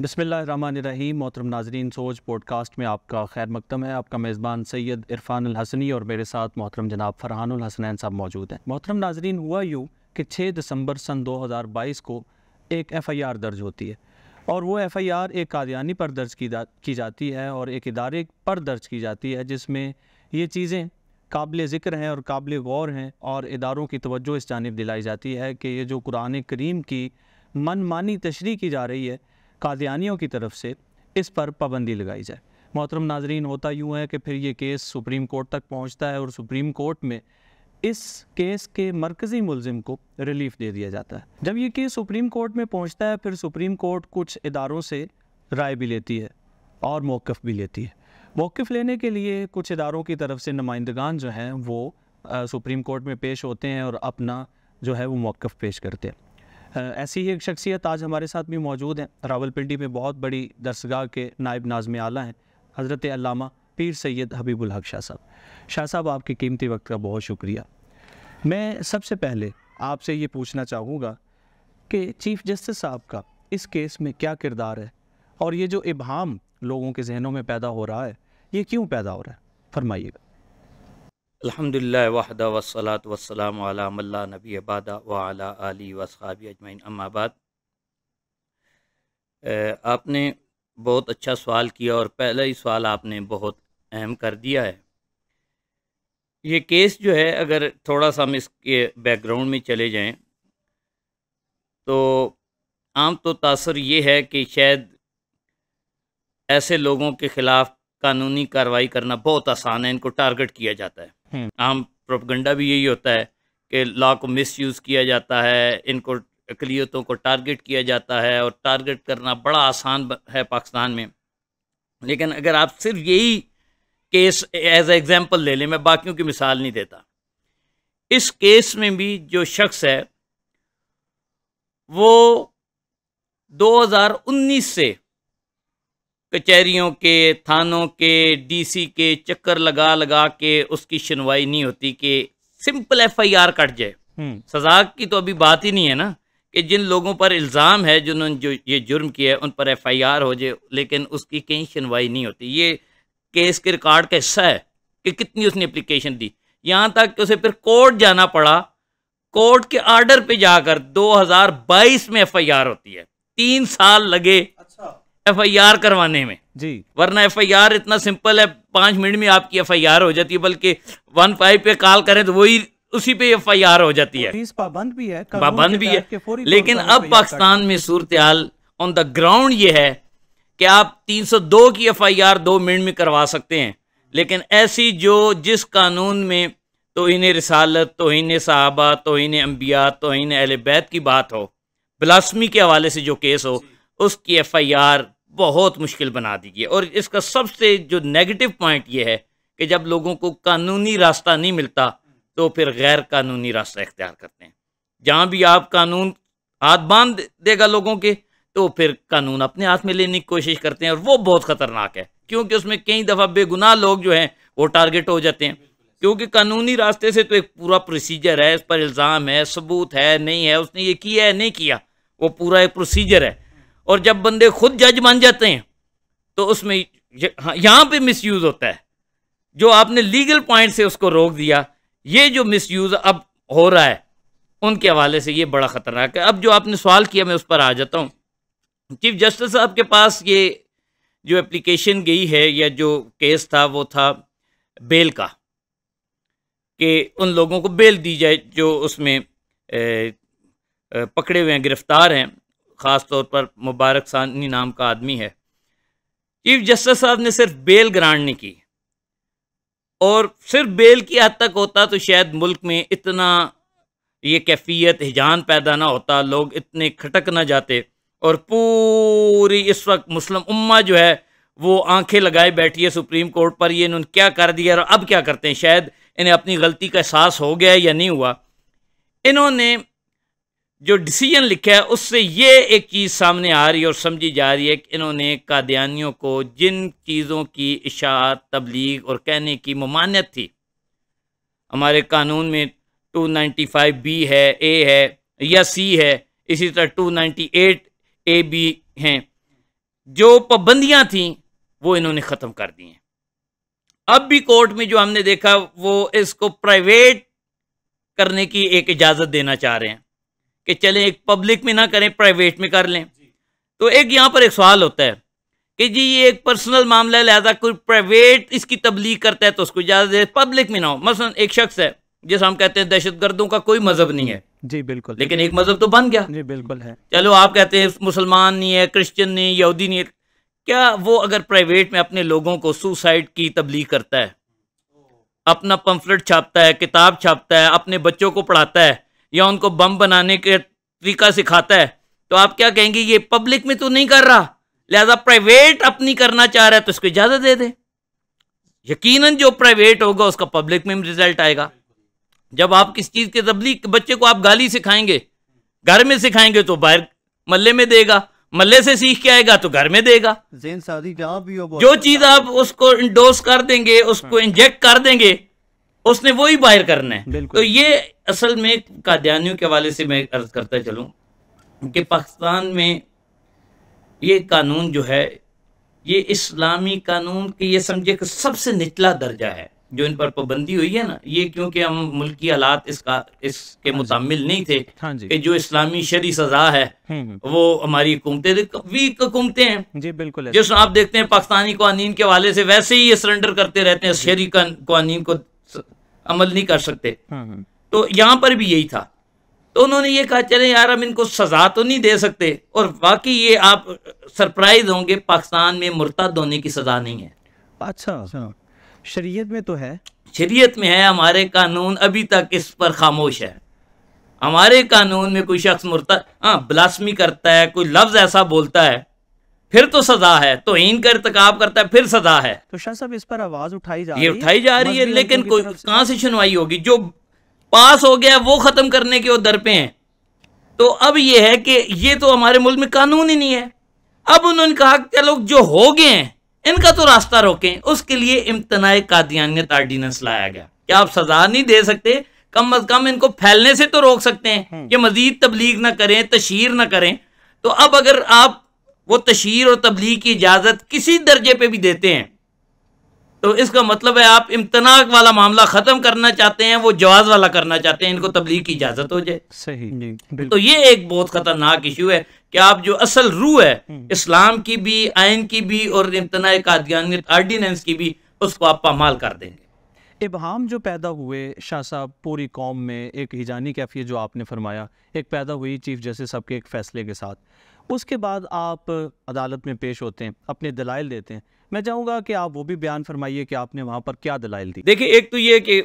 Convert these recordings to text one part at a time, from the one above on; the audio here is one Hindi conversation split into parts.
बिस्मिल्लाहिर्रहमानिर्रहीम। मोहतरम नाज़रीन, सोच पॉडकास्ट में आपका खैर मकदम है। आपका मेज़बान सैयद इरफान अल हसनी और मेरे साथ मोहतरम जनाब फ़रहानुल हसनैन साहब मौजूद हैं। मोहतरम नाज़रीन, हुआ यूँ कि 6 दिसंबर सन 2022 को एक FIR दर्ज होती है और वो FIR एक कादियानी पर दर्ज की जाती है और एक इदारे पर दर्ज की जाती है जिसमें ये चीज़ें काबिल ज़िक्र हैं और काबिल गौर हैं और इदारों की तवज्जो इस जानिब दिलाई जाती है कि ये जो कुरान करीम की मनमानी तशरीह की जा रही है कादियानियों की तरफ से, इस पर पाबंदी लगाई जाए। मोहतरम नाजरीन, होता यूँ है कि फिर ये केस सुप्रीम कोर्ट तक पहुँचता है और सुप्रीम कोर्ट में इस केस के मरकज़ी मुलजिम को रिलीफ दे दिया जाता है। जब ये केस सुप्रीम कोर्ट में पहुँचता है, फिर सुप्रीम कोर्ट कुछ इदारों से राय भी लेती है और मौक़िफ़ भी लेती है। मौक़िफ़ लेने के लिए कुछ इदारों की तरफ से नुमाइंदगान जो हैं वो सुप्रीम कोर्ट में पेश होते हैं और अपना जो है वो मौक़िफ़ पेश करते हैं। ऐसी ही एक शख्सियत आज हमारे साथ भी मौजूद हैं। रावलपिंडी में बहुत बड़ी दरसगाह के नायब नाज़िम आला हैं हज़रत अल्लामा पीर सैयद हबीबुल हक शाह साहब। शाह साहब, आपके कीमती वक्त का बहुत शुक्रिया। मैं सबसे पहले आपसे ये पूछना चाहूँगा कि चीफ़ जस्टिस साहब का इस केस में क्या किरदार है और ये जो इबहाम लोगों के जहनों में पैदा हो रहा है, ये क्यों पैदा हो रहा है, फरमाइएगा। अल्हम्दुलिल्लाह वहदा वस्सलातु वस्सलामु अला मन ला नबी बादा व अला आलिहि व अस्हाबी अजमईन, अम्मा बाद। आपने बहुत अच्छा सवाल किया और पहला ही सवाल आपने बहुत अहम कर दिया है। ये केस जो है, अगर थोड़ा सा हम इसके बैकग्राउंड में चले जाएं तो आम तो तासर ये है कि शायद ऐसे लोगों के ख़िलाफ़ कानूनी कार्रवाई करना बहुत आसान है, इनको टारगेट किया जाता है। आम प्रोपगंडा भी यही होता है कि लॉ को मिसयूज़ किया जाता है, इनको अक़लियतों को टारगेट किया जाता है और टारगेट करना बड़ा आसान है पाकिस्तान में। लेकिन अगर आप सिर्फ यही केस एज ए एग्ज़ाम्पल ले लें, मैं बाकियों की मिसाल नहीं देता, इस केस में भी जो शख्स है वो 2019 से कचहरियों के, थानों के, DC के चक्कर लगा लगा के उसकी सुनवाई नहीं होती कि सिंपल FIR कट जाए। सज़ा की तो अभी बात ही नहीं है ना, कि जिन लोगों पर इल्ज़ाम है, जिन्होंने जो ये जुर्म किया है, उन पर FIR हो जाए, लेकिन उसकी कहीं सुनवाई नहीं होती। ये केस के रिकॉर्ड का हिस्सा है कि कितनी उसने एप्लीकेशन दी, यहाँ तक कि उसे फिर कोर्ट जाना पड़ा। कोर्ट के आर्डर पे जाकर 2022 में FIR होती है। 3 साल लगे FIR करवाने में जी, वरना FIR इतना सिंपल है, 5 मिनट में आपकी FIR हो जाती है, बल्कि 15 पे कॉल करें तो वही उसी पे FIR हो जाती है। पाबंद भी है, पाबंद भी है। लेकिन अब पाकिस्तान में सूरत हाल ऑन द ग्राउंड ये है कि आप 302 की FIR 2 मिनट में करवा सकते हैं, लेकिन ऐसी जो जिस कानून में तौहीन रिसालत, तौहीन सहाबा, तौहीन अंबिया, तौहीन अहले बैत की बात हो, ब्लास्फेमी के हवाले से जो केस हो, उसकी FIR बहुत मुश्किल बना दी है। और इसका सबसे जो नेगेटिव पॉइंट ये है कि जब लोगों को कानूनी रास्ता नहीं मिलता तो फिर गैर कानूनी रास्ता इख्तियार करते हैं। जहाँ भी आप कानून हाथ बांध देगा लोगों के, तो फिर कानून अपने हाथ में लेने की कोशिश करते हैं, और वो बहुत ख़तरनाक है, क्योंकि उसमें कई दफ़ा बेगुनाह लोग जो हैं वो टारगेट हो जाते हैं। क्योंकि कानूनी रास्ते से तो एक पूरा प्रोसीजर है, इस पर इल्ज़ाम है, सबूत है, नहीं है, उसने ये किया है, नहीं किया, वो पूरा एक प्रोसीजर है। और जब बंदे खुद जज बन जाते हैं तो उसमें यहाँ पे मिसयूज़ होता है। जो आपने लीगल पॉइंट से उसको रोक दिया, ये जो मिसयूज़ अब हो रहा है उनके हवाले से ये बड़ा ख़तरनाक है। अब जो आपने सवाल किया, मैं उस पर आ जाता हूँ। चीफ जस्टिस साहब के पास ये जो एप्लीकेशन गई है या जो केस था वो था बेल का, कि उन लोगों को बेल दी जाए जो उसमें पकड़े हुए हैं, गिरफ्तार हैं। ख़ास तौर पर मुबारक सानी नाम का आदमी है। चीफ जस्टिस साहब ने सिर्फ बेल ग्रांट नहीं की, और सिर्फ बेल की हद तक होता तो शायद मुल्क में इतना ये कैफियत हिजान पैदा ना होता, लोग इतने खटक ना जाते, और पूरी इस वक्त मुस्लिम उम्मा जो है वो आंखें लगाए बैठी है सुप्रीम कोर्ट पर, ये इन्होंने क्या कर दिया और अब क्या करते हैं। शायद इन्हें अपनी गलती का एहसास हो गया या नहीं हुआ। इन्होंने जो डिसीजन लिखा है उससे ये एक चीज़ सामने आ रही है और समझी जा रही है कि इन्होंने कादियानियों को जिन चीज़ों की इशाअत, तबलीग और कहने की ममानियत थी, हमारे कानून में 295B है, A है या C है, इसी तरह 298A भी हैं, जो पाबंदियां थी वो इन्होंने ख़त्म कर दी हैं। अब भी कोर्ट में जो हमने देखा वो इसको प्राइवेट करने की एक इजाज़त देना चाह रहे हैं कि चलें एक पब्लिक में ना करें, प्राइवेट में कर लें। तो एक यहाँ पर एक सवाल होता है कि जी ये एक पर्सनल मामला है, लिहाजा कोई प्राइवेट इसकी तबलीग करता है तो उसको इजाज़त दे, पब्लिक में ना हो। मसलन एक शख्स है जैसे हम कहते हैं दहशतगर्दों का कोई मजहब नहीं है, जी बिल्कुल, लेकिन एक मजहब तो बन गया, जी बिल्कुल है। चलो आप कहते हैं मुसलमान नहीं है, क्रिश्चियन नहीं, यहूदी नहीं है, क्या वो अगर प्राइवेट में अपने लोगों को सुसाइड की तबलीग करता है, अपना पम्फलेट छापता है, किताब छापता है, अपने बच्चों को पढ़ाता है या उनको बम बनाने के तरीका सिखाता है, तो आप क्या कहेंगे ये पब्लिक में तो नहीं कर रहा, लिहाजा प्राइवेट अपनी करना चाह रहा है तो इसको इजाज़त दे दे। यकीनन जो प्राइवेट होगा उसका पब्लिक में रिजल्ट आएगा। जब आप किस चीज़ के तबलीग, बच्चे को आप गाली सिखाएंगे, घर में सिखाएंगे तो बाहर मल्ले में देगा, मल्ले से सीख के आएगा तो घर में देगा। जो चीज़ आप उसको इंडोर्स कर देंगे, उसको इंजेक्ट कर देंगे, उसने वही बाहर करना है। तो ये असल में कादियानियों के हवाले से मैं अर्ज करता चलूँ कि पाकिस्तान में ये कानून जो है ये इस्लामी कानून के ये समझे कि सबसे निचला दर्जा है जो इन पर पाबंदी हुई है ना, ये क्योंकि हम मुल्की हालात इसके मुतामिल नहीं थे कि जो इस्लामी शरी सजा है वो हमारी हुकूमतें वीक हुकूमतें हैं, जी बिल्कुल। जिस आप देखते हैं पाकिस्तानी कानून के हवाले से वैसे ही ये सरेंडर करते रहते हैं, शरी कानून को अमल नहीं कर सकते। तो यहाँ पर भी यही था, तो उन्होंने ये कहा चले यार हम इनको सजा तो नहीं दे सकते, और वाकई ये आप सरप्राइज होंगे पाकिस्तान में मुर्तद होने की सजा नहीं है। अच्छा, शरीयत में तो है, शरीयत में है, हमारे कानून अभी तक इस पर खामोश है। हमारे कानून में कोई शख्स मुर्तद ब्लास्मी करता है, कोई लफ्ज ऐसा बोलता है फिर तो सजा है, तौहीन का इर्तिकाब करता है फिर सजा है। तो शाह साहब इस पर आवाज उठाई जा रही है, लेकिन कोई कहाँ से सुनवाई होगी? जो पास हो गया वो खत्म करने के वो दर पे हैं। तो अब ये है कि ये तो हमारे मुल्क में कानून ही नहीं है। अब उन्होंने कहा चलो जो हो गए हैं इनका तो रास्ता रोकें, उसके लिए इम्तनाए कादियानियत आर्डिनेंस लाया गया। क्या आप सजा नहीं दे सकते, कम अज कम इनको फैलने से तो रोक सकते हैं कि मजीद तबलीग ना करें, तशहीर ना करें। तो अब अगर आप वो तशहीर और तबलीग की इजाजत किसी दर्जे पे भी देते हैं तो इसका मतलब है आप इम्तनाक वाला मामला खत्म करना चाहते हैं, वो जवाज वाला करना चाहते हैं, इनको तबलीग की इजाजत हो जाए। सही। तो ये एक बहुत खतरनाक इशू है कि आप जो असल रूह है इस्लाम की भी, आइन की भी और इम्तनाए कादियानियत आर्डिनेंस की भी, उसको आप पामाल कर देंगे। इबहाम जो पैदा हुए शाह साहब पूरी कौम में, एक हिजानी कैफियत जो आपने फरमाया एक पैदा हुई चीफ जस्टिस साहब के एक फैसले के साथ, उसके बाद आप अदालत में पेश होते हैं, अपने दलाइल देते हैं। मैं चाहूँगा कि आप वो भी बयान फरमाइए कि आपने वहाँ पर क्या दलाइल दी। देखिए, एक तो ये कि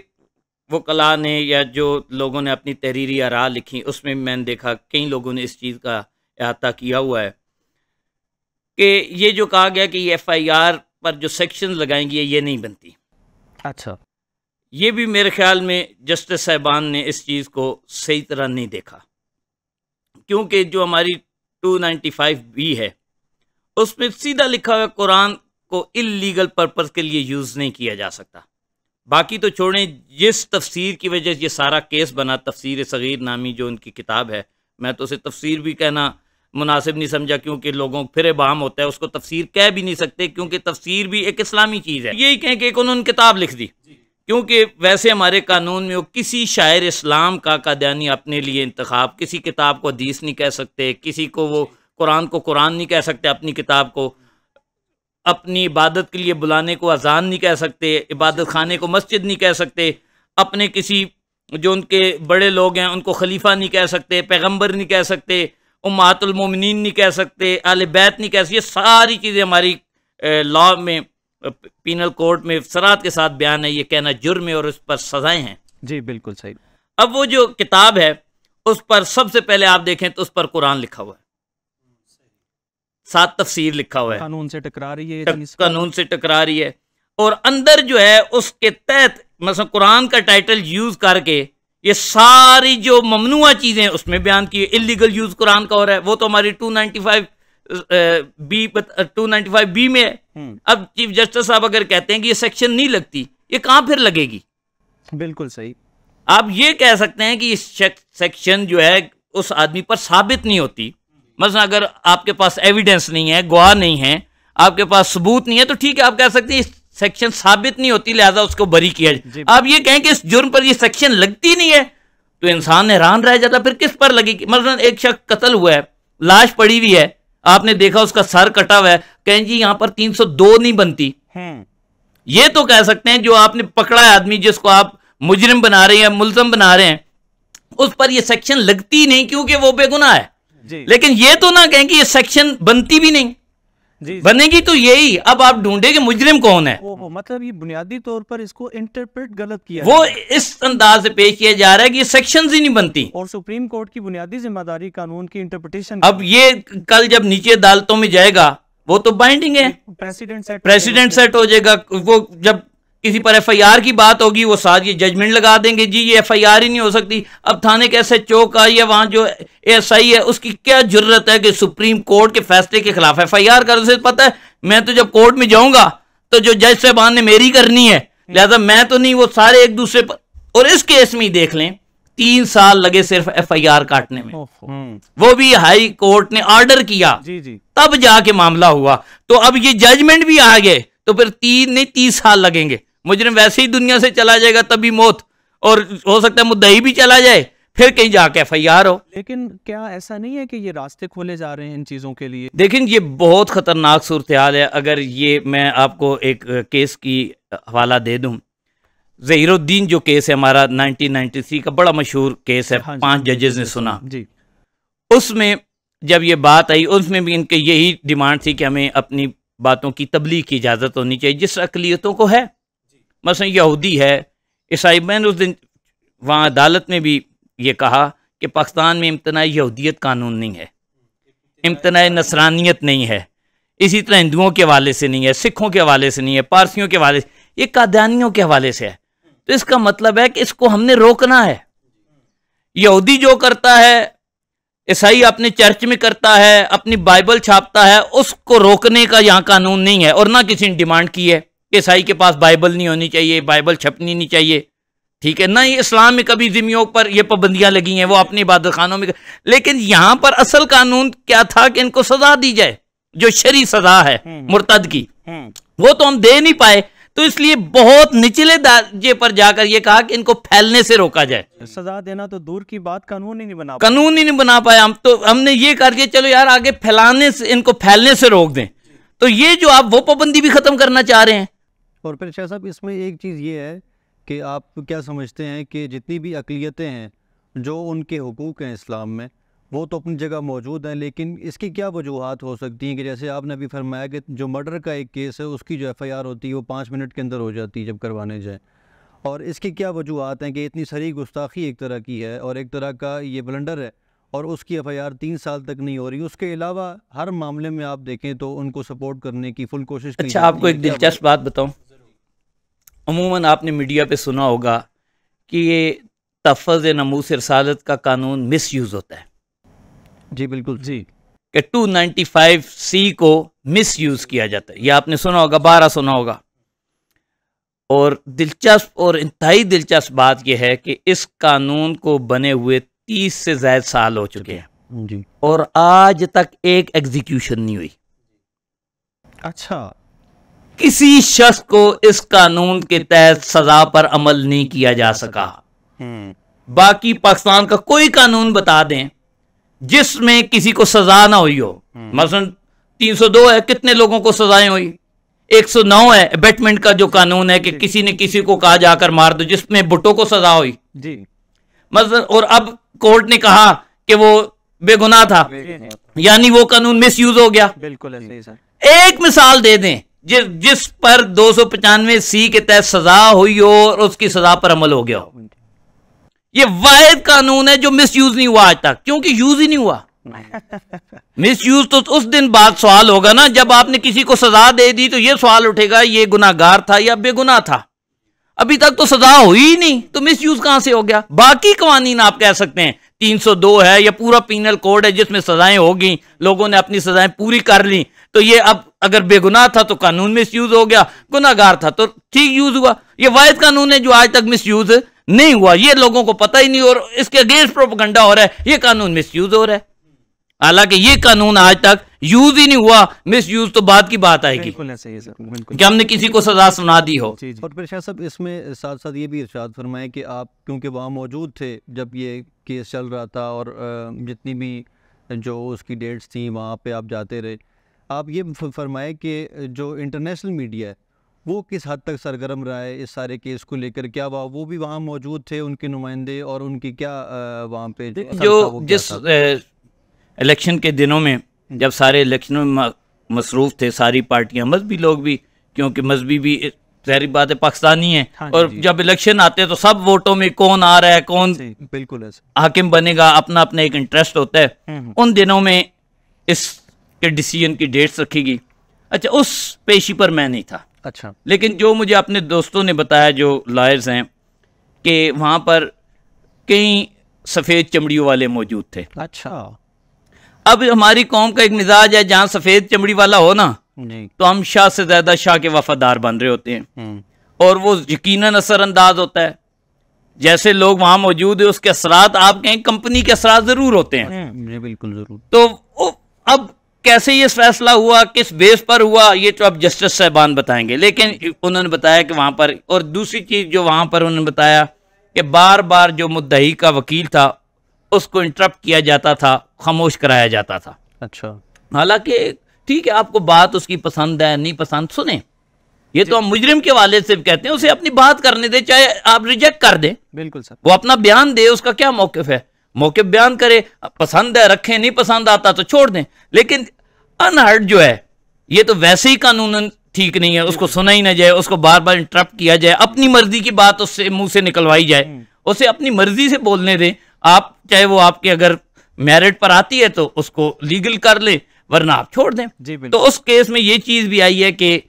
वो कला ने या जो लोगों ने अपनी तहरीरी आरा लिखी उसमें मैंने देखा कई लोगों ने इस चीज़ का अहाता किया हुआ है कि ये जो कहा गया कि FIR पर जो सेक्शन लगाएंगी ये नहीं बनती। अच्छा, ये भी मेरे ख्याल में जस्टिस साहिबान ने इस चीज़ को सही तरह नहीं देखा, क्योंकि जो हमारी 295B है उसमें सीधा लिखा हुआ कुरान को इल्लीगल पर्पस के लिए यूज़ नहीं किया जा सकता। बाकी तो छोड़ें, जिस तफसीर की वजह से ये सारा केस बना, तफसीर सगीर नामी जो उनकी किताब है, मैं तो उसे तफसीर भी कहना मुनासिब नहीं समझा, क्योंकि लोगों को फिर बाम होता है, उसको तफसीर कह भी नहीं सकते, क्योंकि तफसीर भी एक इस्लामी चीज़ है। यही कहें कि उन्होंने किताब लिख दी, क्योंकि वैसे हमारे कानून में वो किसी शायर इस्लाम का कादियानी अपने लिए इंतखाब, किसी किताब को हदीस नहीं कह सकते, किसी को वो कुरान को कुरान नहीं कह सकते, अपनी किताब को अपनी इबादत के लिए बुलाने को अजान नहीं कह सकते, इबादत खाने को मस्जिद नहीं कह सकते, अपने किसी जो उनके बड़े लोग हैं उनको खलीफा नहीं कह सकते, पैगंबर नहीं कह सकते, उम्महातुल मोमिनीन नहीं कह सकते, आले बैत नहीं कह सकते। ये सारी चीज़ें हमारी लॉ में, पीनल कोड में सराहत के साथ बयान है, ये कहना जुर्म है और उस पर सजाएं हैं। जी बिल्कुल सही। अब वो जो किताब है उस पर सबसे पहले आप देखें तो उस पर कुरान लिखा हुआ है, साथ तफसीर लिखा हुआ है, कानून से टकरा रही है, कानून से टकरा रही है। और अंदर जो है उसके तहत मतलब कुरान का टाइटल यूज करके ये सारी जो ममनुआ चीजें उसमें बयान की, इलीगल यूज कुरान का हो रहा है, वो तो हमारी 295B में है। अब चीफ जस्टिस साहब अगर कहते हैं कि ये सेक्शन नहीं लगती, ये कहां फिर लगेगी? बिल्कुल सही। आप ये कह सकते हैं कि ये सेक्शन जो है उस आदमी पर साबित नहीं होती, मतलब अगर आपके पास एविडेंस नहीं है, गवाह नहीं है, आपके पास सबूत नहीं है, तो ठीक है, आप कह सकते हैं सेक्शन साबित नहीं होती, लिहाजा उसको बरी किया जाए। आप ये कहें कि इस जुर्म पर ये सेक्शन लगती नहीं है, तो इंसान हैरान रह जाता, फिर किस पर लगेगी। मतलब एक शख्स कत्ल हुआ है, लाश पड़ी हुई है, आपने देखा उसका सर कटा हुआ है, कहें जी यहां पर 302 नहीं बनती। ये तो कह सकते हैं जो आपने पकड़ा है आदमी जिसको आप मुजरिम बना रहे हैं, मुल्ज़म बना रहे हैं, उस पर ये सेक्शन लगती नहीं क्योंकि वो बेगुनाह है। लेकिन ये तो ना कहें कि ये सेक्शन बनती भी नहीं। बनेगी तो यही, अब आप ढूंढे कि मुजरिम कौन है। मतलब ये बुनियादी तौर पर इसको इंटरप्रेट गलत किया, वो इस अंदाज से पेश किया जा रहा है कि ये सेक्शंस ही नहीं बनती, और सुप्रीम कोर्ट की बुनियादी जिम्मेदारी कानून की इंटरप्रिटेशन। अब ये कल जब नीचे अदालतों में जाएगा वो तो बाइंडिंग है, प्रेसिडेंट सेट हो जाएगा। वो जब किसी पर एफआईआर की बात होगी वो साथ ये जजमेंट लगा देंगे, जी ये एफआईआर ही नहीं हो सकती। अब थाने के एसएचओ का या वहां जो एएसआई है उसकी क्या जरूरत है कि सुप्रीम कोर्ट के फैसले के खिलाफ एफआईआर कर। उसे पता है मैं तो जब कोर्ट में जाऊंगा तो जो जज साहबान ने मेरी करनी है, लिहाजा मैं तो नहीं, वो सारे एक दूसरे पर। और इस केस में देख लें 3 साल लगे सिर्फ एफआईआर काटने में, वो भी हाई कोर्ट ने ऑर्डर किया, तब जाके मामला हुआ। तो अब ये जजमेंट भी आ गए तो फिर 30 साल लगेंगे। मुजरिम वैसे ही दुनिया से चला जाएगा, तभी मौत, और हो सकता है मुद्दई भी चला जाए, फिर कहीं जाके एफआईआर हो। लेकिन क्या ऐसा नहीं है कि ये रास्ते खोले जा रहे हैं इन चीजों के लिए? देखिए ये बहुत खतरनाक सूरत हाल है। अगर ये मैं आपको एक केस की हवाला दे दूं, ज़हीरुद्दीन जो केस है हमारा 1993 का बड़ा मशहूर केस है, 5 जजेस ने सुना जी। उसमें जब ये बात आई उसमें भी इनके यही डिमांड थी कि हमें अपनी बातों की तबलीग की इजाज़त होनी चाहिए जिस अक़लियतों को है, मसलन यहूदी है, ईसाई। मैंने उस दिन वहाँ अदालत में भी ये कहा कि पाकिस्तान में इम्तनाई यहूदियत कानून नहीं है, इम्तनाई नसरानियत नहीं है, इसी तरह हिंदुओं के हवाले से नहीं है, सिखों के हवाले से नहीं है, पारसियों के हवाले से, ये कादियानियों के हवाले से है। तो इसका मतलब है कि इसको हमने रोकना है। यहूदी जो करता है, ईसाई अपने चर्च में करता है, अपनी बाइबल छापता है, उसको रोकने का यहाँ कानून नहीं है। और ना किसी ने डिमांड की है कि ईसाई के पास बाइबल नहीं होनी चाहिए, बाइबल छपनी नहीं चाहिए, ठीक है ना। ये इस्लाम में कभी जिम्मियों पर ये पाबंदियां लगी हैं, वो अपनी इबादत खानों में। लेकिन यहाँ पर असल कानून क्या था कि इनको सजा दी जाए, जो शरी सजा है मुर्तद की, वो तो हम दे नहीं पाए। तो इसलिए बहुत निचले दर्जे पर जाकर ये कहा कि इनको फैलने से रोका जाए। सजा देना तो दूर की बात, कानून ही नहीं बना पाया हम। तो हमने ये करके चलो यार आगे फैलाने से, इनको फैलने से रोक दें। तो ये जो आप वो पाबंदी भी खत्म करना चाह रहे हैं। और फिर शाह साहब इसमें एक चीज़ ये है कि आप क्या समझते हैं कि जितनी भी अक़लियतें हैं जो उनके हुकूक हैं इस्लाम में, वो तो अपनी जगह मौजूद हैं, लेकिन इसकी क्या वजूहात हो सकती हैं कि जैसे आपने अभी फरमाया कि जो मर्डर का एक केस है उसकी जो एफआईआर होती है वो 5 मिनट के अंदर हो जाती है जब करवाने जाए, और इसकी क्या वजूहात हैं कि इतनी सारी गुस्ताखी एक तरह की है और एक तरह का ये ब्लंडर है और उसकी एफआईआर 3 साल तक नहीं हो रही। उसके अलावा हर मामले में आप देखें तो उनको सपोर्ट करने की फुल कोशिश की। अच्छा, आपको एक दिलचस्प बात बताऊँ, अमूमन आपने मीडिया पे सुना होगा कि ये तहफ़्फ़ुज़ नमूस रिसालत का कानून मिस यूज़ होता है। जी बिल्कुल जी, कि 295C को मिस यूज़ किया जाता है, ये आपने सुना होगा, 12 सुना होगा। और दिलचस्प और इंतहाई दिलचस्प बात यह है कि इस कानून को बने हुए 30 से ज़्यादा साल हो चुके हैं जी, और आज तक एक एग्जीक्यूशन नहीं हुई। अच्छा, किसी शख्स को इस कानून के तहत सजा पर अमल नहीं किया जा सका। बाकी पाकिस्तान का कोई कानून बता दें जिसमें किसी को सजा ना हुई हो। मसलन 302 है, कितने लोगों को सजाएं हुई? 109 है अबेटमेंट का जो कानून है कि किसी ने किसी को कहा जाकर मार दो, जिसमें भुट्टो को सजा हुई जी मसलन। और अब कोर्ट ने कहा कि वो बेगुनाह था, यानी वो कानून मिस यूज हो गया। बिल्कुल ऐसे ही सर। एक मिसाल दे दें जिस पर 295C के तहत सजा हुई हो और उसकी सजा पर अमल हो गया हो। ये वाहिद कानून है जो मिस यूज नहीं हुआ आज तक, क्योंकि यूज ही नहीं हुआ। मिस यूज तो उस दिन बाद सवाल होगा ना जब आपने किसी को सजा दे दी, तो ये सवाल उठेगा ये गुनाहगार था या बेगुनाह था। अभी तक तो सजा हुई ही नहीं, तो मिस यूज कहां से हो गया? बाकी कवानीन आप कह सकते हैं 302 है या पूरा पीनल कोड है जिसमें सजाएं होगी, लोगों ने अपनी सजाएं पूरी कर ली, तो ये अब अगर बेगुनाह था तो कानून मिस यूज हो गया, गुनाहगार था तो ठीक यूज हुआ। ये वाहिद कानून है जो आज तक मिस यूज नहीं हुआ, ये लोगों को पता ही नहीं और इसके अगेंस्ट प्रोपेगेंडा हो रहा है, ये कानून मिस यूज हो रहा है। हालांकि ये कानून आज तक यूज ही नहीं हुआ, मिस यूज तो बात की बात आएगी कि हमने किसी को सजा सुना दी हो। और फिर शाह साहब इसमें साथ साथ ये भी इरशाद फरमाएं कि आप क्योंकि वहाँ मौजूद थे जब ये केस चल रहा था और जितनी भी जो उसकी डेट्स थी वहाँ पे आप जाते रहे, आप ये फरमाएं कि जो इंटरनेशनल मीडिया है वो किस हद तक सरगर्म रहा है इस सारे केस को लेकर, क्या वो भी वहाँ मौजूद थे उनके नुमाइंदे, और उनकी क्या वहाँ पे जो जिस इलेक्शन के दिनों में जब सारे इलेक्शनों में मसरूफ़ थे सारी पार्टियां, मजहबी लोग भी, क्योंकि मजहबी भी ज़ाहिर बात है पाकिस्तानी है, हाँ और जब इलेक्शन आते हैं तो सब वोटों में कौन आ रहा है कौन बिल्कुल हाकिम बनेगा, अपना अपना एक इंटरेस्ट होता है। उन दिनों में इसके डिसीजन की डेट्स रखी गई। अच्छा, उस पेशी पर मैं नहीं था। अच्छा, लेकिन जो मुझे अपने दोस्तों ने बताया जो लॉयर्स हैं कि वहाँ पर कई सफ़ेद चमड़ियों वाले मौजूद थे। अच्छा, अब हमारी कौम का एक मिजाज है, जहाँ सफ़ेद चमड़ी वाला हो ना तो हम शाह से ज़्यादा शाह के वफादार बन रहे होते हैं, और वो यकीनन असरअंदाज होता है। जैसे लोग वहाँ मौजूद है उसके असरात आप कहें कंपनी के असरात ज़रूर होते हैं। बिल्कुल ज़रूर। तो अब कैसे ये फैसला हुआ, किस बेस पर हुआ, ये तो अब जस्टिस साहबान बताएंगे। लेकिन उन्होंने बताया कि वहाँ पर, और दूसरी चीज़ जो वहाँ पर उन्होंने बताया कि बार बार जो मुद्दई का वकील था उसको इंटरप्ट किया जाता था, खामोश कराया जाता था। अच्छा, हालांकि ठीक है, आपको बात उसकी पसंद है नहीं पसंद, सुने, ये तो हम मुजरिम के वाले से कहते हैं, उसे अपनी बात करने दे, चाहे आप रिजेक्ट कर दें, बिल्कुल सर, वो अपना बयान दे, उसका क्या मौकिफ है, मौकिफ बयान करे, पसंद है रखें, नहीं पसंद आता तो छोड़ दें। लेकिन अनहर्ड जो है ये तो वैसे ही कानूनन ठीक नहीं है, उसको सुना ही ना जाए, उसको बार बार इंटरप्ट किया जाए, अपनी मर्जी की बात उससे मुंह से निकलवाई जाए, उसे अपनी मर्जी से बोलने दें। आप चाहे वो आपके अगर मेरिट पर आती है तो उसको लीगल कर ले, वरना आप छोड़ दें। तो उस केस में ये चीज भी आई है कि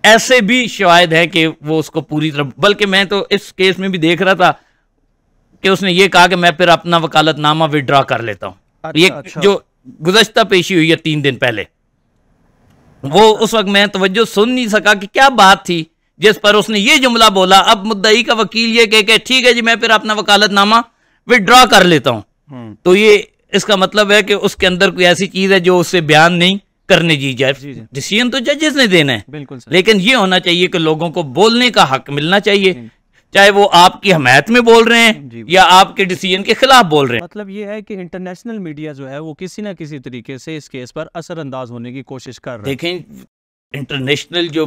ऐसे भी शवायद है कि वो उसको पूरी तरह, बल्कि मैं तो इस केस में भी देख रहा था कि उसने ये कहा कि मैं फिर अपना वकालतनामा विड्रॉ कर लेता हूं। ये जो गुज़श्ता पेशी हुई है 3 दिन पहले, वो उस वक्त मैं तवज्जो सुन नहीं सका कि क्या बात थी जिस पर उसने ये जुमला बोला। अब मुद्दई का वकील ये कह के ठीक है जी मैं फिर अपना वकालतनामा विड्रॉ कर लेता हूं, तो ये इसका मतलब है कि उसके अंदर कोई ऐसी चीज है जो उससे बयान नहीं करने दी जाए। डिसीजन तो जजेस ने देना है, बिल्कुल, लेकिन ये होना चाहिए कि लोगों को बोलने का हक मिलना चाहिए, चाहे वो आपकी हमायत में बोल रहे हैं या आपके डिसीजन के खिलाफ बोल रहे हैं। मतलब ये है कि इंटरनेशनल मीडिया जो है वो किसी ना किसी तरीके से इस केस पर असरअंदाज होने की कोशिश कर रहा है। देखें, इंटरनेशनल जो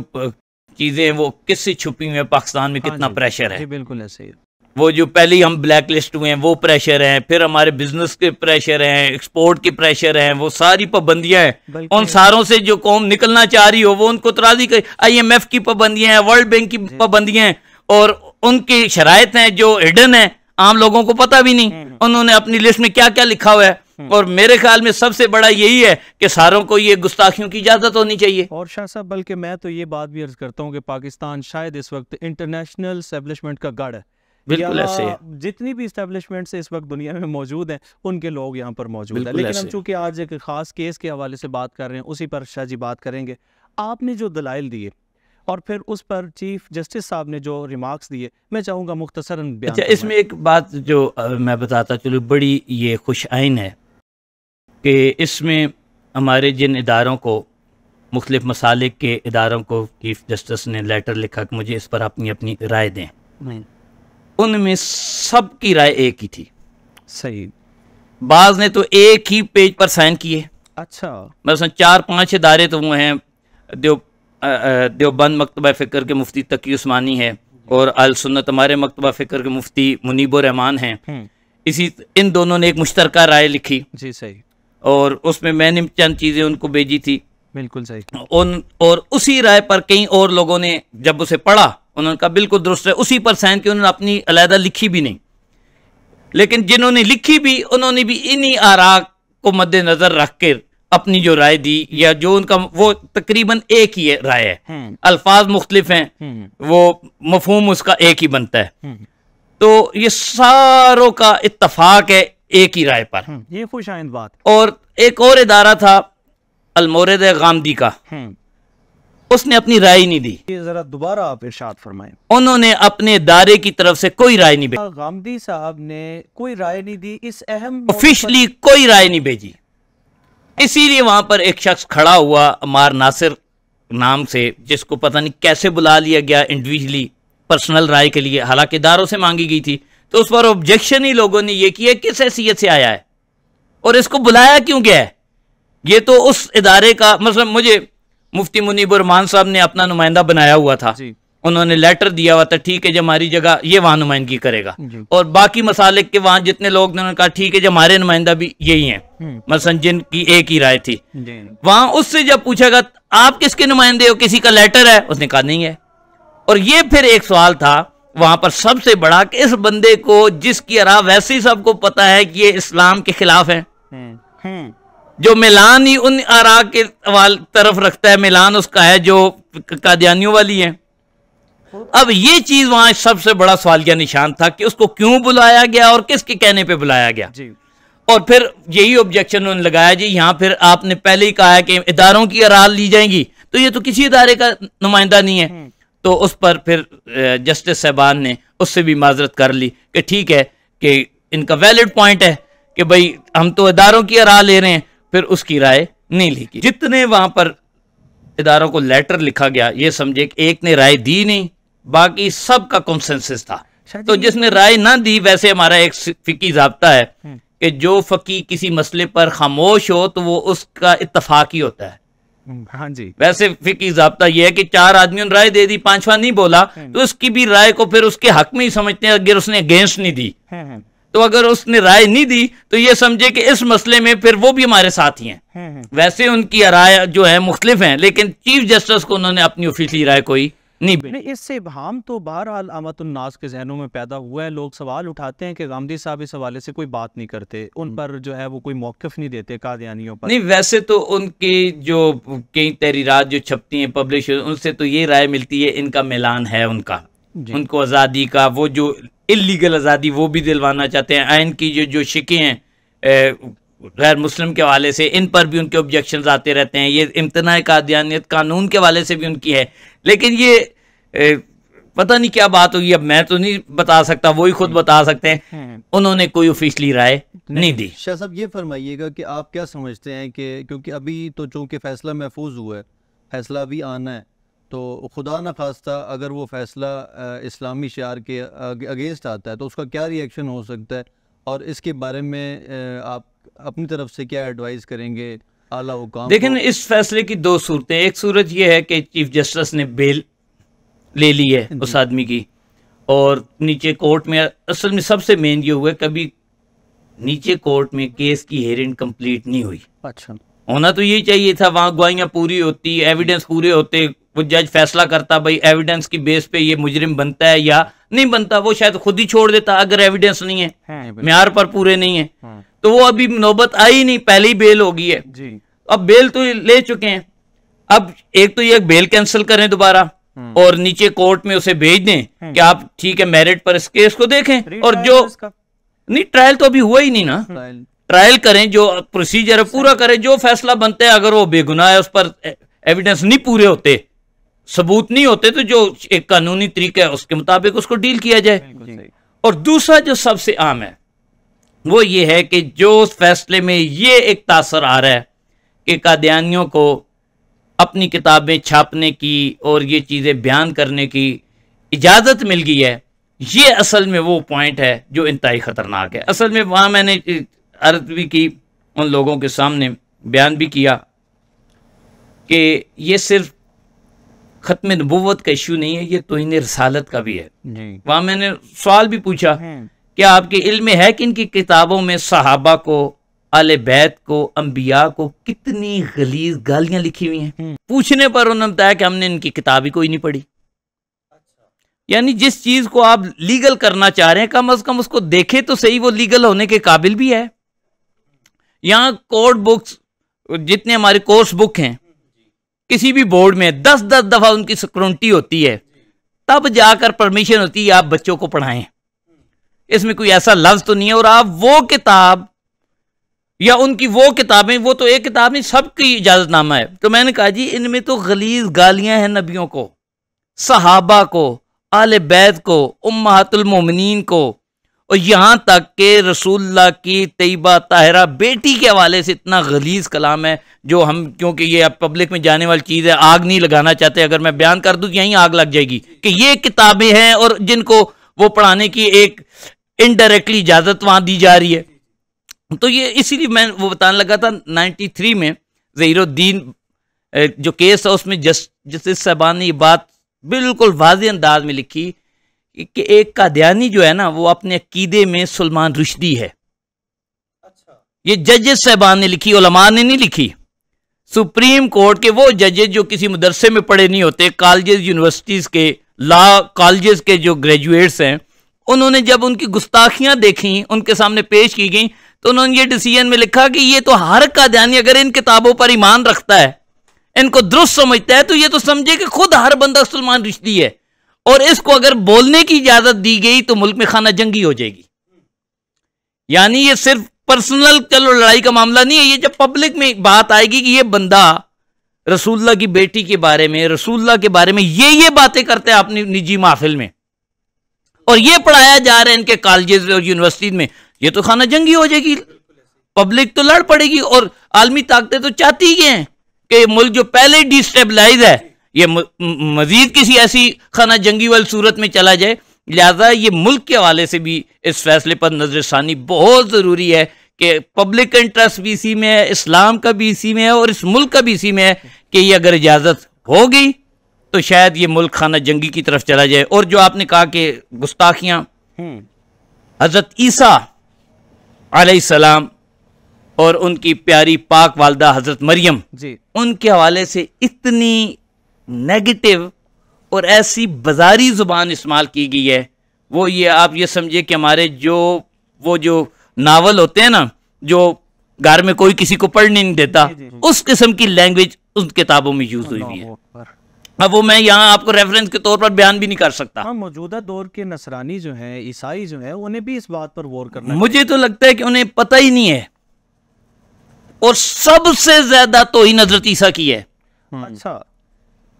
चीजें वो किससे छुपी हुई है, पाकिस्तान में कितना प्रेशर है। बिल्कुल ऐसे ही, वो जो पहले ही हम ब्लैक लिस्ट हुए हैं वो प्रेशर है, फिर हमारे बिजनेस के प्रेशर हैं, एक्सपोर्ट के प्रेशर हैं, वो सारी पाबंदियां हैं। उन सारों से जो कौम निकलना चाह रही हो वो उनको तराजी कर, IMF की पाबंदियां हैं, वर्ल्ड बैंक की पाबंदियां हैं, और उनकी शराइत हैं जो हिडन है, आम लोगों को पता भी नहीं उन्होंने अपनी लिस्ट में क्या क्या लिखा हुआ है। और मेरे ख्याल में सबसे बड़ा यही है कि सारों को ये गुस्ताखियों की इजाजत होनी चाहिए। और शाह साहब, बल्कि मैं तो ये बात भी अर्ज करता हूँ कि पाकिस्तान शायद इस वक्त इंटरनेशनल एस्टेब्लिशमेंट का गढ़ है। बिल्कुल ऐसे है, जितनी भी एस्टेब्लिशमेंट्स इस वक्त दुनिया में मौजूद हैं उनके लोग यहाँ पर मौजूद हैं। लेकिन हम चूंकि आज एक खास केस के हवाले से बात कर रहे हैं, उसी पर शाह जी बात करेंगे। आपने जो दलाइल दिए और फिर उस पर चीफ जस्टिस साहब ने जो रिमार्क्स दिए, मैं चाहूँगा मुख्तसरन बयान। अच्छा, इसमें एक बात जो मैं बताता चलूँ, बड़ी ये खुश आइन है कि इसमें हमारे जिन इदारों को, मुख्तलिफ मसालिक के इदारों को चीफ जस्टिस ने लेटर लिखा कि मुझे इस पर अपनी अपनी राय दें, उनमें सबकी राय एक ही थी। सही, बाज ने तो एक ही पेज पर साइन किए। अच्छा, मतलब 4-5 इदारे तो वो हैं, देवबंद मकतबा फ़िक्र के मुफ्ती तकी उस्मानी है, और अल सुन्नत हमारे मकतबा फ़िक्र के मुफ्ती मुनीबुर रहमान हैं। इसी इन दोनों ने एक मुश्तरका राय लिखी। जी सही, और उसमें मैंने चंद चीज़ें उनको भेजी थी। बिल्कुल सही। और उसी राय पर कई और लोगों ने जब उसे पढ़ा उन्होंने कहा बिल्कुल दुरुस्त है, उसी पर साइन की, उन्होंने अपनी अलहदा लिखी भी नहीं। लेकिन जिन्होंने लिखी भी उन्होंने भी इन्हीं आरा को मद्देनजर रख कर अपनी जो राय दी, या जो उनका वो तकरीबन एक ही राय है, अल्फाज मुख्तलिफ हैं, वो मफहूम उसका एक ही बनता है। तो ये सारों का इत्तफाक है एक ही राय पर। ये खुशाइंद बात। और एक और इदारा था अलमोरद गामदी का, उसने अपनी राय नहीं दी। ये जरा दोबारा आप इरशाद फरमाएं। उन्होंने अपने इदारे की तरफ से कोई राय नहीं भेजी। गामदी साहब ने कोई राय नहीं दी, इस अहम ऑफिशियली कोई राय नहीं भेजी। इसीलिए वहां पर एक शख्स खड़ा हुआ अमार नासिर नाम से, जिसको पता नहीं कैसे बुला लिया गया इंडिविजुअली पर्सनल राय के लिए, हालांकि इदारों से मांगी गई थी। तो उस पर ऑब्जेक्शन ही लोगों ने ये किया किस हैसियत से आया है और इसको बुलाया क्यों गया है। ये तो उस इदारे का, मतलब मुझे मुफ्ती मुनीब रहमान साहब ने अपना नुमाइंदा बनाया हुआ था, उन्होंने लेटर दिया हुआ था, ठीक है जब हमारी जगह ये वहां नुमाइंदगी करेगा, और बाकी मसालिक के वहां जितने लोग, उन्होंने कहा ठीक है जब हमारे नुमाइंदा भी यही हैं, मसलन जिनकी एक ही राय थी। वहां उससे जब पूछा गया आप किसके नुमाइंदे हो, किसी का लेटर है, उसने कहा नहीं है। और ये फिर एक सवाल था वहां पर सबसे बड़ा कि इस बंदे को जिसकी आरा वैसे ही सबको पता है कि ये इस्लाम के खिलाफ है, जो मिलान ही उन आरा के तरफ रखता है, मिलान उसका है जो कादियानियों वाली है। अब ये चीज वहां सबसे बड़ा सवालिया निशान था कि उसको क्यों बुलाया गया और किसके कहने पे बुलाया गया जी। और फिर यही ऑब्जेक्शन उन्होंने लगाया जी, यहाँ फिर आपने पहले ही कहा है कि इदारों की आरा ली जाएंगी, तो ये तो किसी इदारे का नुमाइंदा नहीं है। तो उस पर फिर जस्टिस साहबान ने उससे भी माजरत कर ली कि ठीक है कि इनका वैलिड पॉइंट है कि भाई हम तो इदारों की राय ले रहे हैं, फिर उसकी राय नहीं ली गई। जितने वहां पर इदारों को लेटर लिखा गया, ये समझे कि एक ने राय दी नहीं, बाकी सबका कंसेंसस था। तो जिसने राय ना दी, वैसे हमारा एक फिकी ज़ाब्ता है कि जो फकी किसी मसले पर खामोश हो तो वो उसका इत्तफाक ही होता है। हाँ जी, वैसे फिकी ज़ाब्ता यह है कि 4 आदमियों ने राय दे दी, 5वां नहीं बोला, तो उसकी भी राय को फिर उसके हक में ही समझते हैं अगर उसने अगेंस्ट नहीं दी। तो अगर उसने राय नहीं दी तो ये समझे कि इस मसले में फिर वो भी हमारे साथ ही हैं। वैसे उनकी राय जो है मुख्तलिफ हैं, लेकिन चीफ जस्टिस को उन्होंने अपनी ऑफिशियली राय कोई नहीं। इससे इब्हाम तो बहरहाल आमतुन्नास के जहनों में पैदा हुआ है। लोग सवाल उठाते हैं कि गामदी साहब इस हवाले से कोई बात नहीं करते, उन पर जो है वो कोई मौक़िफ़ नहीं देते कादियानियों पर। नहीं, वैसे तो उनकी जो कई तहरीरात जो छपती हैं पब्लिश, उनसे तो ये राय मिलती है इनका मिलान है उनका, उनको आज़ादी का, वो जो इलीगल आज़ादी वो भी दिलवाना चाहते हैं। आइन की जो शिकें हैं गैर मुस्लिम के हवाले से, इन पर भी उनके ऑब्जेक्शंस आते रहते हैं। ये इम्तना कादियानियत कानून के हवाले से भी उनकी है, लेकिन ये पता नहीं क्या बात हुई, अब मैं तो नहीं बता सकता, वो ही खुद बता सकते हैं। उन्होंने कोई ऑफिशियली राय नहीं दी। शाह साहब ये फरमाइएगा कि आप क्या समझते हैं कि क्योंकि अभी तो चूँकि फ़ैसला महफूज हुआ है, फ़ैसला भी आना है, तो खुदा न खास्ता अगर वो फ़ैसला इस्लामी शियार के अगेंस्ट आता है तो उसका क्या रिएक्शन हो सकता है, और इसके बारे में आप अपनी तरफ से क्या एडवाइस करेंगे आला हुकाम? देखें, इस फैसले की 2 सूरतें। एक सूरत यह है कि चीफ जस्टिस ने बेल ले ली है उस आदमी की, और नीचे कोर्ट में असल में सबसे मेन ये हुआ, कभी नीचे कोर्ट में केस की हेयरिंग कंप्लीट नहीं हुई। अच्छा, होना तो यही चाहिए था, वहाँ गवाहियाँ पूरी होती, एविडेंस पूरे होते, वो जज फैसला करता भाई एविडेंस की बेस पे ये मुजरिम बनता है या नहीं बनता। वो शायद खुद ही छोड़ देता अगर एविडेंस नहीं है, म्यार पर पूरे नहीं है। तो वो अभी नौबत आई नहीं, पहले ही बेल हो गई है जी। अब बेल तो ले चुके हैं, अब एक तो ये बेल कैंसिल करें दोबारा और नीचे कोर्ट में उसे भेज दें कि आप ठीक है मेरिट पर इस केस को देखें, और जो नहीं, ट्रायल तो अभी हुआ ही नहीं ना, ट्रायल करें, जो प्रोसीजर है पूरा करें, जो फैसला बनता है, अगर वो बेगुनाह है, उस पर एविडेंस नहीं पूरे होते, सबूत नहीं होते, तो जो एक कानूनी तरीका है उसके मुताबिक उसको डील किया जाए। और दूसरा जो सबसे आम है वो ये है कि जो फैसले में ये एक तासर आ रहा है कि कादियानियों को अपनी किताबें छापने की और ये चीज़ें बयान करने की इजाज़त मिल गई है, ये असल में वो पॉइंट है जो इंतहाई ख़तरनाक है। असल में वहाँ मैंने अर्ज़ भी की, उन लोगों के सामने बयान भी किया कि ये सिर्फ ख़त्म नबुव्वत का इशू नहीं है, ये तौहीन रिसालत का भी है। वहाँ मैंने सवाल भी पूछा, क्या आपके इल्म में है कि इनकी किताबों में सहाबा को, आले बैत को, अंबिया को कितनी गलीज गालियां लिखी हुई हैं? पूछने पर उन्होंने बताया कि हमने इनकी किताब ही कोई नहीं पढ़ी। यानी जिस चीज को आप लीगल करना चाह रहे हैं, कम से कम उसको देखे तो सही, वो लीगल होने के काबिल भी है। यहाँ कोड बुक्स, जितने हमारे कोर्स बुक हैं, किसी भी बोर्ड में 10-10 दफा उनकी स्क्रूटनी होती है, तब जाकर परमिशन होती है आप बच्चों को पढ़ाएं। इसमें कोई ऐसा लफ्ज तो नहीं है, और आप वो किताब या उनकी वो किताबें, वो तो एक किताब नहीं, सबकी इजाजतनामा है। तो मैंने कहा जी इनमें तो गलीज गालियां हैं नबियों को, सहाबा को, आले बैत को, उम्महातुल मोमिनीन को, और यहाँ तक कि रसूलुल्लाह की तैयबा ताहिरा बेटी के हवाले से इतना गलीज कलाम है, जो हम, क्योंकि ये अब पब्लिक में जाने वाली चीज़ है, आग नहीं लगाना चाहते, अगर मैं बयान कर दूं तो यहीं आग लग जाएगी कि ये किताबें हैं और जिनको वो पढ़ाने की एक इनडायरेक्टली इजाज़त वहाँ दी जा रही है। तो ये इसीलिए मैं वो बताने लगा था 93 में ज़हीरुद्दीन जो केस है उसमें जस्टिस साहबान ने ये बात बिल्कुल वाज़ेह अंदाज में लिखी कि एक कादियानी जो है ना वो अपने अकीदे में सलमान रुश्दी है। अच्छा। ये जजेस साहबान ने लिखी, उलमा ने नहीं लिखी। सुप्रीम कोर्ट के वो जजेस जो किसी मदरसे में पढ़े नहीं होते, कॉलेजेस यूनिवर्सिटीज़ के, लॉ कॉलेजेस के जो ग्रेजुएट्स हैं, उन्होंने जब उनकी गुस्ताखियां देखी, उनके सामने पेश की गई, तो उन्होंने ये डिसीजन में लिखा कि ये तो हर कादियानी अगर इन किताबों पर ईमान रखता है, इनको दुरुस्त समझता है, तो ये तो समझे कि खुद हर बंदा सलमान रुश्दी है, और इसको अगर बोलने की इजाजत दी गई तो मुल्क में खाना जंगी हो जाएगी। यानी ये सिर्फ पर्सनल चलो लड़ाई का मामला नहीं है, ये जब पब्लिक में बात आएगी कि ये बंदा रसूलुल्लाह की बेटी के बारे में, रसूलुल्लाह के बारे में ये बातें करते हैं अपनी निजी महफिल में, और ये पढ़ाया जा रहा है इनके कॉलेजेस और यूनिवर्सिटी में, ये तो खाना जंगी हो जाएगी, पब्लिक तो लड़ पड़ेगी। और आलमी ताकतें तो चाहती ही हैं कि मुल्क जो पहले ही डिस्टेबलाइज है, ये मजीद किसी ऐसी खाना जंगी वाली सूरत में चला जाए। लिहाजा ये मुल्क के हवाले से भी इस फैसले पर नजरसानी बहुत ज़रूरी है कि पब्लिक इंटरेस्ट भी इसी में है, इस्लाम का भी इसी में है, और इस मुल्क का भी इसी में है कि ये अगर इजाज़त हो गई तो शायद ये मुल्क खाना जंगी की तरफ चला जाए। और जो आपने कहा कि गुस्ताखियाँ, हज़रत ईसा अलैहिस्सलाम और उनकी प्यारी पाक वालदा हज़रत मरियम जी, उनके हवाले से इतनी नेगेटिव और ऐसी बाजारी ज़ुबान इस्तेमाल की गई है, वो ये आप ये समझिए कि हमारे वो जो नावल होते हैं ना, जो घर में कोई किसी को पढ़ने नहीं देता, उस किस्म की लैंग्वेज उन किताबों में यूज हुई है। अब वो मैं यहाँ आपको रेफरेंस के तौर पर बयान भी नहीं कर सकता। हाँ, मौजूदा दौर के नसरानी जो हैं, ईसाई जो हैं, उन्हें भी इस बात पर गौर करना, मुझे तो लगता है कि उन्हें पता ही नहीं है, और सबसे ज्यादा तौहीन हज़रत ईसा की है। अच्छा,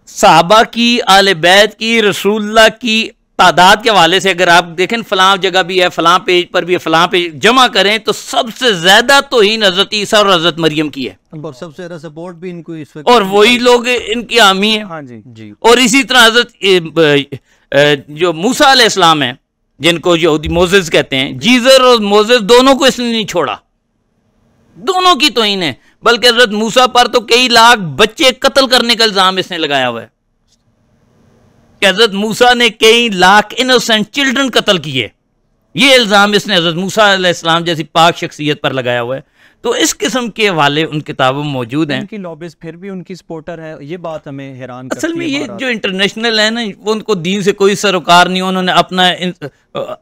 सहाबा की, आले बैत की, रसूलुल्लाह की तादाद के हवाले से अगर आप देखें, फलां जगह भी है, फलां पेज पर भी है, फलां पेज जमा करें तो सबसे ज्यादा तौहीन हज़रत ईसा और हज़रत मरियम की है, और सबसे ज्यादा सपोर्ट भी इनको इस वक्त, और वही लोग इनकी हामी है। हाँ जी जी। और इसी तरह हज़रत जो मूसा अलैहिस्सलाम है, जिनको यहूदी मोसेस कहते हैं, जीजर और मोसेस दोनों को इसने नहीं छोड़ा, दोनों की तौहीन है। बल्कि हज़रत मूसा पर तो कई लाख बच्चे कत्ल करने का इल्जाम इसने लगाया हुआ है कि हज़रत मूसा ने कई लाख इनोसेंट चिल्ड्रन कत्ल किए, ये इल्ज़ाम इसने हज़रत मूसा अलैहिस्सलाम जैसी पाक शख्सियत पर लगाया हुआ है। तो इस किस्म के हवाले उन किताबों में मौजूद हैं। उनकी लॉबीज फिर भी उनकी सपोर्टर है, ये बात हमें हैरान करती है। असल में ये जो इंटरनेशनल है ना, वो उनको दीन से कोई सरोकार नहीं, उन्होंने अपना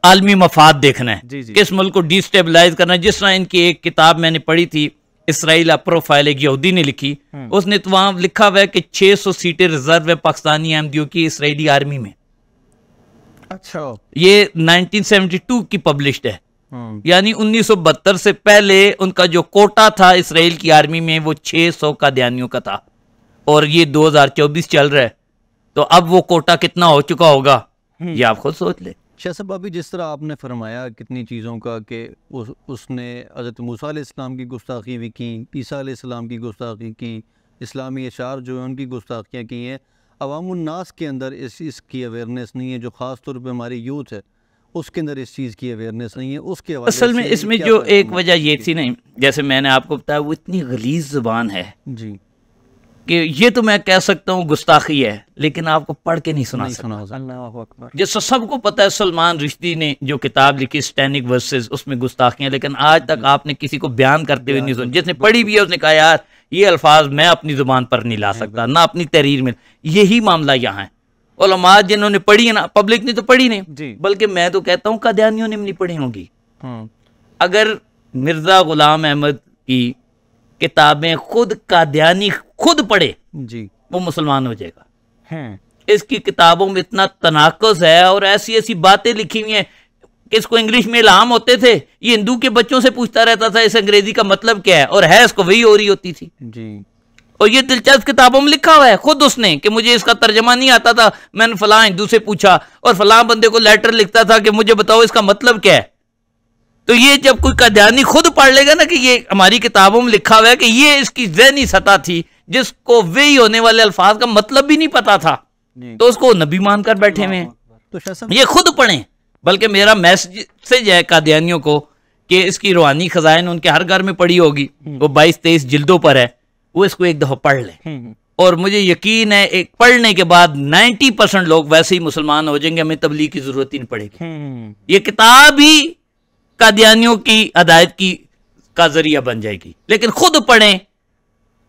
आलमी मफाद देखना है, किस मुल्क को डिस्टेबलाइज करना है। जिस तरह इनकी एक किताब मैंने पढ़ी थी, इसराइल प्रोफाइल, एक यहूदी ने लिखी, उसने तो वहां लिखा हुआ है कि 600 सीटें रिजर्व है पाकिस्तानी अहमदियों की इसराइली आर्मी में। अच्छा, ये 1972 की पब्लिश्ड है, यानी 1972 से पहले उनका जो कोटा था इसराइल की आर्मी में वो 600 कादियानियों का था, और ये 2024 चल रहा है, तो अब वो कोटा कितना हो चुका होगा ये आप खुद सोच ले। शाह साहब, अभी जिस तरह आपने फरमाया कितनी चीज़ों का कि उसने हज़रत मूसा अलैहिस्सलाम की गुस्ताखी भी की, ईसा अलैहिस्सलाम की गुस्ताखी की, इस्लामी अशार जो है उनकी गुस्ताखियाँ की हैं, अवामुन्नास के अंदर इसकी अवेयरनेस नहीं है, जो ख़ास तौर पे हमारी यूथ है उसके अंदर इस चीज़ की अवेयरनेस नहीं है। उसके असल में इसमें जो एक वजह ये थी नहीं, जैसे मैंने आपको बताया, वो इतनी गलीज़ ज़ुबान है जी कि ये तो मैं कह सकता हूँ गुस्ताखी है, लेकिन आपको पढ़ के नहीं सुना सकता। जैसा सबको पता है सलमान रुश्दी ने जो किताब लिखी स्टैनिक वर्सेस, उसमें गुस्ताखियाँ, लेकिन आज तक आपने किसी को बयान करते हुए नहीं सुना। जिसने पढ़ी भी है उसने कहा यार ये अल्फाज मैं अपनी ज़ुबान पर नहीं ला सकता, ना अपनी तहरीर में। यही मामला यहाँ है। उलमा जिन्होंने पढ़ी है ना, पब्लिक ने तो पढ़ी नहीं, बल्कि मैं तो कहता हूँ कादियानियों ने भी नहीं पढ़ी होंगी। अगर मिर्जा गुलाम अहमद की किताबें खुद कादियानी खुद पढ़े जी, वो मुसलमान हो जाएगा। इसकी किताबों में इतना तनाकुस है और ऐसी ऐसी बातें लिखी हुई हैं कि इसको इंग्लिश में इल्हाम होते थे, ये हिंदू के बच्चों से पूछता रहता था इस अंग्रेजी का मतलब क्या है, और है इसको वही हो रही होती थी जी। और ये दिलचस्प किताबों में लिखा हुआ है खुद उसने कि मुझे इसका तर्जमा नहीं आता था, मैंने फलां हिंदू से पूछा, और फलां बंदे को लेटर लिखता था कि मुझे बताओ इसका मतलब क्या है, तो ये जब कोई कादियानी खुद पढ़ लेगा ना कि ये हमारी किताबों में लिखा हुआ है कि ये इसकी ज़हनी सतह थी जिसको वही होने वाले अल्फाज का मतलब भी नहीं पता था, तो उसको नबी मानकर बैठे हुए हैं। तो ये खुद पढ़ें। बल्कि मेरा मैसेज है कादियानियों को कि इसकी रूहानी खजाइन उनके हर घर में पड़ी होगी, वो 22-23 जिल्दों पर है, वो इसको एक दफ़ा पढ़ लें। और मुझे यकीन है एक पढ़ने के बाद 90% लोग वैसे ही मुसलमान हो जाएंगे, हमें तबलीग की जरूरत ही नहीं पड़ेगी। ये किताब ही कादियानियों की हदायत की का जरिया बन जाएगी। लेकिन खुद पढ़ें,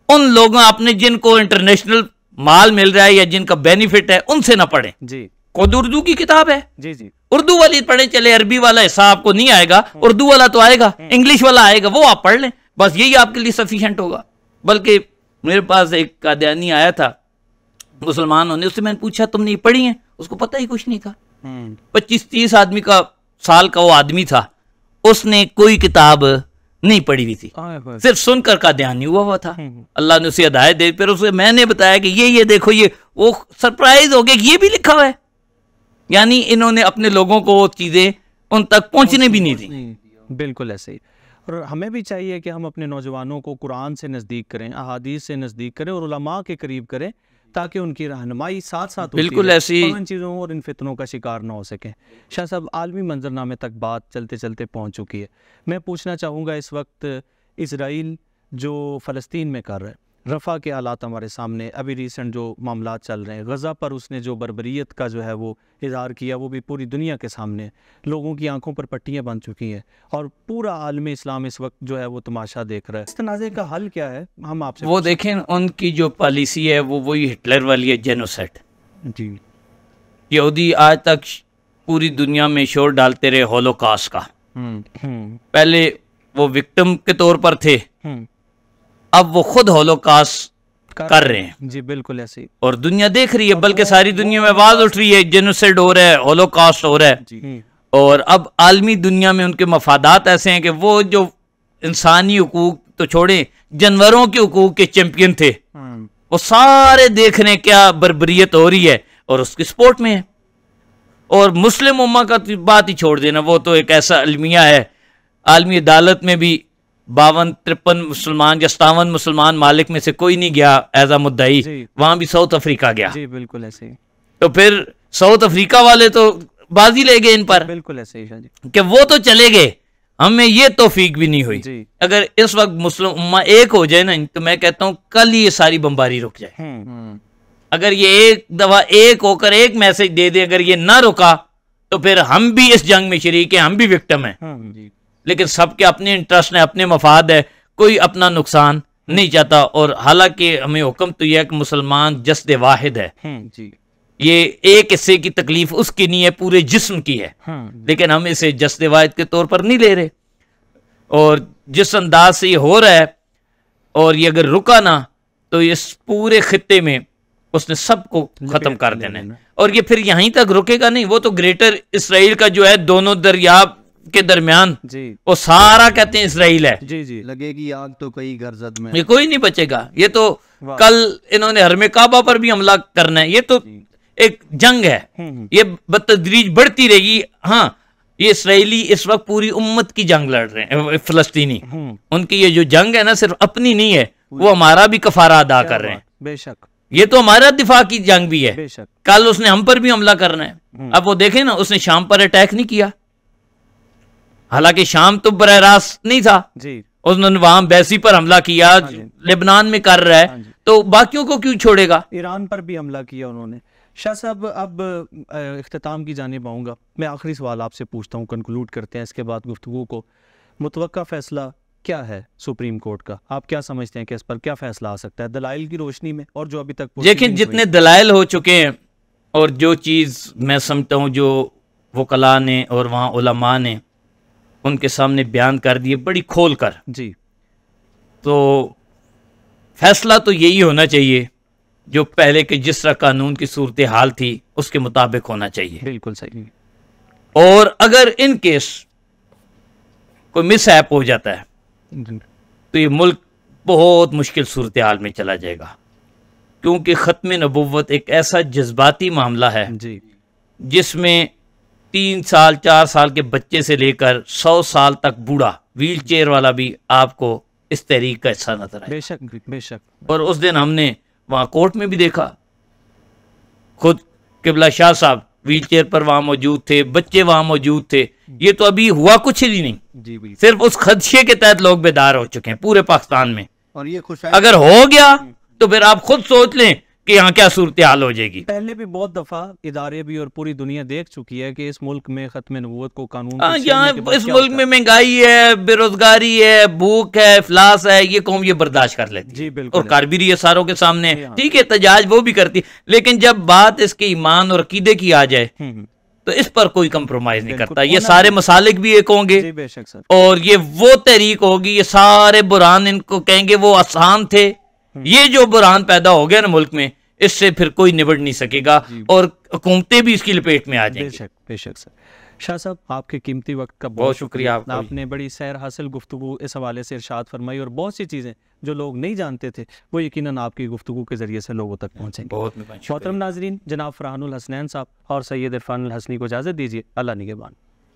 उन लोगों आपने जिनको इंटरनेशनल माल मिल रहा है या जिनका बेनिफिट है उनसे ना पढ़ें जी। खुद उर्दू की किताब है जी जी, उर्दू वाली पढ़े चले, अरबी वाला हिस्सा आपको नहीं आएगा, उर्दू वाला तो आएगा, इंग्लिश वाला आएगा, वो आप पढ़ लें, बस यही आपके लिए सफिशिएंट होगा। बल्कि मेरे पास एक कादियानी आया था मुसलमान होने, उससे मैंने पूछा तुमने ये पढ़ी है? उसको पता ही कुछ नहीं था। 25-30 आदमी का साल का वो आदमी था, उसने कोई किताब नहीं पढ़ी हुई थी, सिर्फ सुनकर कादियानी हुआ था। अल्लाह ने उसे हिदायत दे, फिर उसे मैंने बताया कि ये देखो, ये वो सरप्राइज हो गया, ये भी लिखा हुआ है। यानी इन्होंने अपने लोगों को चीजें उन तक पहुंचने भी नहीं दी। बिल्कुल ऐसे ही। और हमें भी चाहिए कि हम अपने नौजवानों को कुरान से नज़दीक करें, अहादीस से नज़दीक करें और उलमा के करीब करें, ताकि उनकी रहनुमाई साथ साथ बिल्कुल ऐसी इन चीज़ों और इन फितनों का शिकार ना हो सकें। शाह साहब, आलमी मंजरनामे तक बात चलते चलते पहुँच चुकी है। मैं पूछना चाहूँगा, इस वक्त इसराइल जो फ़लस्तीन में कर रहा है, रफ़ा के हालात हमारे सामने, अभी रिसेंट जो मामला चल रहे हैं, गज़ा पर उसने जो बर्बरियत का जो है वो इज़हार किया, वो भी पूरी दुनिया के सामने, लोगों की आंखों पर पट्टियां बन चुकी हैं और पूरा आलमी इस्लाम इस वक्त जो है वो तमाशा देख रहा है। इस तनाज़े का हल क्या है, हम आपसे वो देखें। उनकी जो पॉलिसी है वो वही हिटलर वाली है, जेनोसाइड। जी, यहूदी आज तक पूरी दुनिया में शोर डालते रहे होलोकॉस्ट का। पहले वो विक्टिम के तौर पर थे, अब वो खुद होलोकॉस्ट कर रहे हैं। जी बिल्कुल ऐसे ही। और दुनिया देख रही है, बल्कि सारी दुनिया में आवाज उठ रही है, जेनोसाइड हो रहा है, होलोकॉस्ट हो रहा है। और अब आलमी दुनिया में उनके मफादात ऐसे हैं कि वो जो इंसानी हुकूक तो छोड़े, जानवरों के हुकूक के चैंपियन थे, वो सारे देख रहे हैं क्या बर्बरियत हो रही है और उसकी सपोर्ट में है। और मुस्लिम उम्मा का बात ही छोड़ देना, वो तो एक ऐसा अलमिया है, आलमी अदालत में भी 52-53 मुसलमान या 57 मुसलमान मालिक में से कोई नहीं गया एज आ मुद्दई, वहां भी साउथ अफ्रीका गया। जी बिल्कुल ऐसे ही। तो फिर साउथ अफ्रीका वाले तो बाजी ले गए इन पर, बिल्कुल ऐसे ही कि वो तो चले गए, हमें ये तौफीक भी नहीं हुई। अगर इस वक्त मुस्लिम उम्मा एक हो जाए ना, तो मैं कहता हूँ कल ही ये सारी बमबारी रुक जाए। अगर ये एक दफा एक होकर एक मैसेज दे दे, अगर ये ना रुका तो फिर हम भी इस जंग में शरीक हैं, हम भी विक्टिम हैं। लेकिन सबके अपने इंटरेस्ट है, अपने मफाद है, कोई अपना नुकसान नहीं चाहता। और हालांकि हमें हुक्म तो यह है कि मुसलमान जस्द वाहिद है, ये एक हिस्से की तकलीफ उसकी नहीं है, पूरे जिस्म की है। लेकिन हम इसे जस्द वाहिद के तौर पर नहीं ले रहे। और जिस अंदाज से ये हो रहा है, और ये अगर रुका ना, तो इस पूरे खित्ते में उसने सबको खत्म कर देना है। और ये फिर यहीं तक रुकेगा नहीं, वो तो ग्रेटर इसराइल का जो है, दोनों दरिया के दरमियान वो सारा कहते हैं इसराइल है। जी जी, लगेगी आग तो कई घर जद में, ये कोई नहीं बचेगा। ये तो कल इन्होंने हरमे काबा पर भी हमला करना है, ये तो एक जंग है, ये बतदरीज बढ़ती रहेगी। हाँ, ये इसराइली इस वक्त पूरी उम्मत की जंग लड़ रहे हैं, फिलिस्तीनी। उनकी ये जो जंग है ना, सिर्फ अपनी नहीं है, वो हमारा भी कफारा अदा कर रहे हैं। बेशक, ये तो हमारा दिफा की जंग भी है। बेशक, कल उसने हम पर भी हमला करना है। अब वो देखें ना, उसने शाम पर अटैक नहीं किया, हालांकि शाम तो बरह रास्त नहीं था जी, उसने वहां बैसी पर हमला किया, लेबनान में कर रहा है, तो बाकियों को क्यों छोड़ेगा। ईरान पर भी हमला किया उन्होंने। शाह साहब, अब इख्तिताम की जानिब आऊँगा। मैं आखिरी सवाल आपसे पूछता हूँ, कंक्लूड करते हैं इसके बाद गुफ्तगू को। मुतवक्का फैसला क्या है सुप्रीम कोर्ट का? आप क्या समझते हैं कि इस पर क्या फैसला आ सकता है दलाइल की रोशनी में, और जो अभी तक लेकिन जितने दलाइल हो चुके हैं, और जो चीज़ मैं समझता हूँ जो वकला ने और वहाँ उलमा ने उनके सामने बयान कर दिए बड़ी खोल कर जी, तो फैसला तो यही होना चाहिए जो पहले के जिस तरह कानून की सूरत हाल थी उसके मुताबिक होना चाहिए। बिल्कुल सही। और अगर इन केस कोई मिस ऐप हो जाता है तो ये मुल्क बहुत मुश्किल सूरत हाल में चला जाएगा, क्योंकि ख़त्म नबुव्वत एक ऐसा जज्बाती मामला है जी, जिसमें 3 साल 4 साल के बच्चे से लेकर 100 साल तक बूढ़ा व्हील चेयर वाला भी आपको इस तहरीक का हिस्सा नजर आए। बेशक बेशक। और उस दिन हमने वहाँ कोर्ट में भी देखा, खुद किबला शाह साहब व्हील चेयर पर वहाँ मौजूद थे, बच्चे वहाँ मौजूद थे। ये तो अभी हुआ कुछ ही नहीं, जी बिल्कुल। सिर्फ उस खदशे के तहत लोग बेदार हो चुके हैं पूरे पाकिस्तान में। और ये खुश अगर हो गया तो फिर आप खुद सोच लें कि यहाँ क्या सूरत हाल हो जाएगी। पहले भी बहुत दफा इदारे भी और पूरी दुनिया देख चुकी है कि इस मुल्क में खत्म नबूवत को कानून हाँ, यहाँ इस मुल्क में महंगाई है, बेरोजगारी है, भूख है, इफलास है, ये कौम ये बर्दाश्त कर लेती जी है बिल्कुल, और कर भी रही है सारों के सामने। हाँ। ठीक है, तजाज वो भी करती है, लेकिन जब बात इसके ईमान और अकीदे की आ जाए तो इस पर कोई कंप्रोमाइज नहीं करता। ये सारे मसालिक भी एक होंगे जी बेशक सर। और ये वो तहरीक होगी, ये सारे बुरान इनको कहेंगे वो आसान थे। ये जो बुरान पैदा हो गया ना मुल्क में, इससे फिर कोई निबट नहीं सकेगा और हुकूमतें भी इसकी लपेट में आ जाएंगी। बेशक बेशक सर। शाह साहब, आपके कीमती वक्त का बहुत शुक्रिया आपका। आपने बड़ी सैर हासिल गुफ्तगू इस हवाले से इरशाद फरमाई और बहुत सी चीज़ें जो लोग नहीं जानते थे वो यकीनन आपकी गुफ्तगू के ज़रिए से लोगों तक पहुँचेंगे। बहुत मोहतरम नाजरीन, जनाब फरहानुल हसनैन साहब और सैयद इरफानुल हसनी को इजाज़त दीजिए। अल्लाह निगहबान।